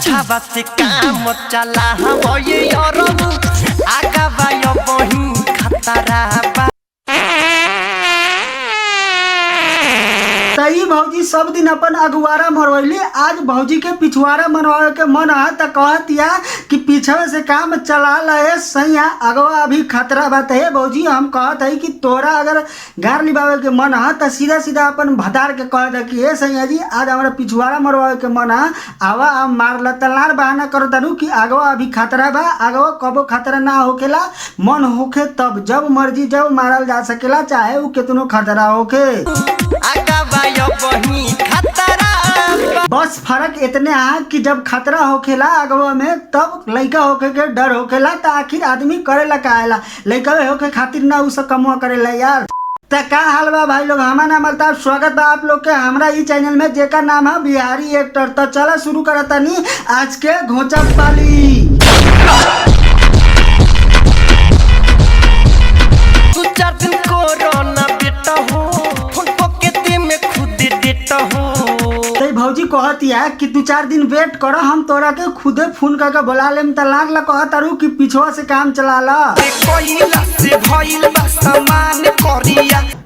पीछावा से काम चला ये अरबू आगा बायो बही खतरा बा। तई भौजी सब दिन अपन अगुवारा मरवैली, आज भौजी के पिछवाड़ा मनवावे के मन है त कहतिया कि पीछे से काम चला ले सैया अगवा अभी खतरा बात है। भौजी हम कहत है कि तोरा अगर गार लिबावे के मन है त सीधा सीधा अपन भतार के कह दे कि ए सैया जी आज हमारा पिछवाड़ा मरवावे के मन है, आवा आप मार ल तलार बहाना कर दरू कि अगवा अभी खतरा बा। अगवा कबो खतरा ना होकेला, मन होके तब जब मर्जी जब मारल जा सकेला, चाहे वो कितनो खतरा होके। बस फर्क इतने है कि जब खतरा होखेला अगवा में तब लइका होके के डर होखेला, तो आखिर आदमी करेला काहेला, लइका होके खातिर ना उ सब कमवा करेला यार। त का हाल बा भाई लोग, हमारा नाम अल्ताफ, स्वागत बा आप लोग के हमारा ई चैनल में जेका नाम है बिहारी एक्टर। तो चला शुरू करतानी आज के घोचा पाली। भौजी कहतिया कि 2-4 दिन वेट कर, हम तोरा के खुदे फोन करके बुला लेम। त लाग ला कहतारू कि पिछवा से काम चला ला,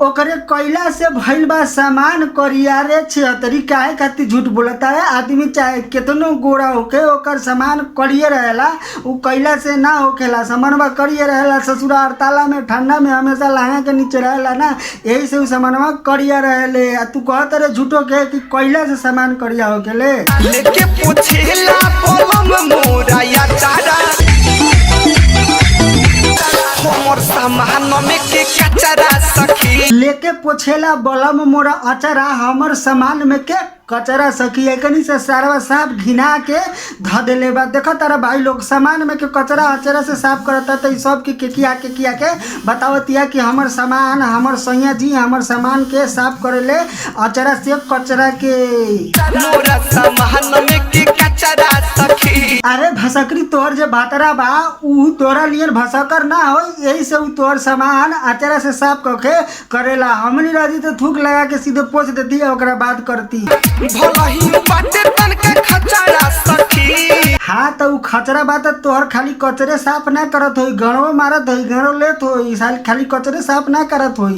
ओकरे कैला से भइल बा सामान करिया रे। 76 काहे खातिर झूठ बोलता है आदमी, चाहे कितनो गोरा होके ओकर सामान करिए रहेला, उ कैला से ना होखेला, सामानवा करिए रहेला। ससुरा ताला में ठंडा में हमेशा लहंगा के नीचे रहेला ना, यही से उ सामानवा करिया रहेले। तू कहत रे झूठो के कि कैला से सामान करिया होखेले। लेके पोछेला पलम मोरा या चारा हमर सामान में के कचरा सखी, लेके पोछेला बलम मोरा अचरा हमर सामान में के कचरा सखी। एकनी से सारा साफ घिना के ध देले बा। देखो तारा भाई लोग सामान में के कचरा अचरा से साफ करता, तो सब के किया के बतावतिया कि हमर सामान हमर सैया जी हमर सामान के साफ करेले अचरा से कचरा के मोरा सामान में के कचरा सखी। अरे भसकरी तोर जे भातरा बा उ तोरा लिए भसकर ना हो, यही से उ तोर सामान अचरा से साफ करके करेला। हमनी राजी तो थूक लगा के सीधे पोछ देती है, ओकरा बात करती भलही बाटे तन के खचरा सखी। हाँ तो खचरा बात तोहर खाली कचरे साफ ना करत होई, गणो मारत होई, गणो लेत होई, खाली कचरे साफ ना करत होई।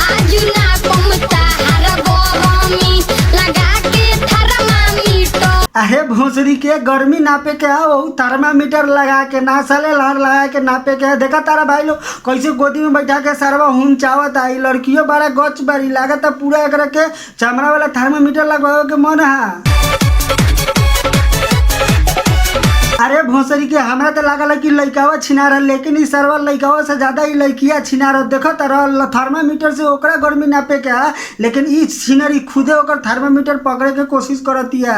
अहे भोसड़ी के गर्मी नापे के है, वो थर्मामीटर लगा के ना साले लार लगा के नापे के है। देखा तारा भाई लोग कैसे गोदी में बैठा के सरवा हुन चावत आई। लड़कियों बड़ा गच बड़ी लागत पूरा एकरा के चमड़ा वाला थर्मामीटर लगवावे के मन है। अरे भोसड़ी के हमरा तो लागल कि लइकावा छिना रहा, लेकिन इस सरवा लइकावा से ज्यादा ही लइकिया छिना रहा। देखो तारा थर्मामीटर से ओकरा गर्मी नापे के है, लेकिन ई छिनरी खुदे ओकर थर्मामीटर पकड़े के कोशिश करतिया।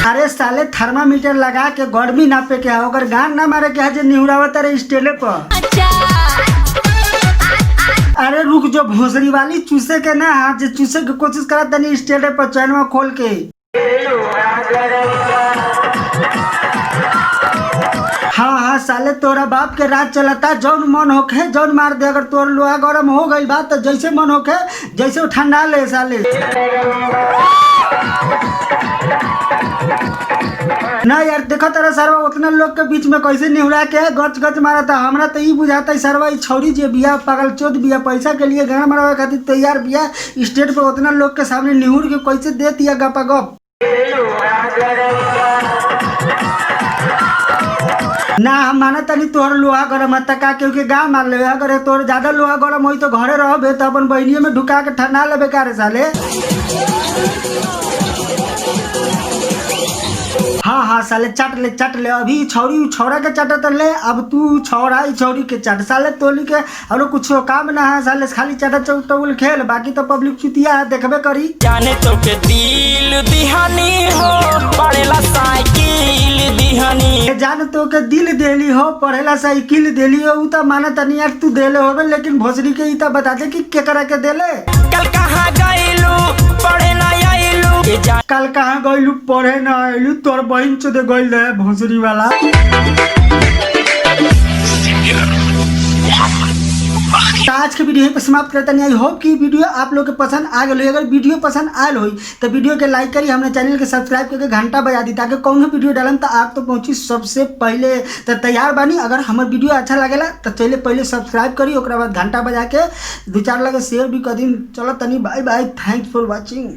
अरे साले थर्मामीटर लगा के गर्मी नापे के है, ओकर गान ना मारे के है जे निहुरावत रे स्टेले पर। अरे रुक जो भोसड़ी वाली, चूसे के ना हाथ जे चूसे के कोशिश करत तनी स्टेले पर चैनवा खोल के। हाँ साले तोरा बाप के राज चलता, जौन मन होखे जौन मार दे। अगर तोर लोहा गरम हो गई बात तो जैसे मन होखे जैसे ठंडा ले साले ना यार। देखो तेरा सरवा उतना लोग के बीच में कैसे निहुरा के गच गच मारा था। हमरा तो ई बुझाता सरवा ई छौरी जे बिया पागल चोद बिया, पैसा के लिए गाना मरवा खातिर तैयार बिया, स्टेज पे उतना लोग के सामने निहुर के कैसे दे दिया गपा गप। ना हम माना तनी तोहर लोहा गरम है का, क्योंकि गाँव मार ले। अगर तोर ज्यादा लोहा गरम हो तो घरे रहो तो अपन बहनिए में ढुका के ठंडा लेबे का रे साले। हाँ साले चट ले अभी छौरी छौरा के चटत ले, अब तू छौरा छौरी के चट। साले तोली के हम लोग कुछ काम ना है साले, खाली चटा चौटल खेल, बाकी तो पब्लिक चुतिया है देखबे करी। जाने तो के दिल दिहानी हो पड़ेला साइकिल दिहानी, जाने तो के दिल देली हो पढ़ेला साइकिल देली हो। उ त माना तनी यार तू देले होबे, लेकिन भोसड़ी के ई त बता दे कि केकरा के देले। कल कहां गइलू पढ़े ना आइलू, कल कहाँ गइलू पढ़े ना आइलू, तोर बहिन चोदे गइल है भोसड़ी वाला। तो आज के वीडियो यहीं पर समाप्त करता नहीं। आई होप कि वीडियो आप लोग के पसंद आ गई। अगर वीडियो पसंद आयल हो तो वीडियो के लाइक करी, हमने चैनल के सब्सक्राइब करके घंटा बजा दी ताकि कौन वीडियो डालम तो आप तो पहुंची सबसे पहले। तो तैयार बानी, अगर हमारे वीडियो अच्छा लगेला तो चलिए पहले सब्सक्राइब करी, ओकरा बाद घंटा बजा के 2-4 लगे शेयर भी कर दी। चलो तनी bye bye, thanks for watching.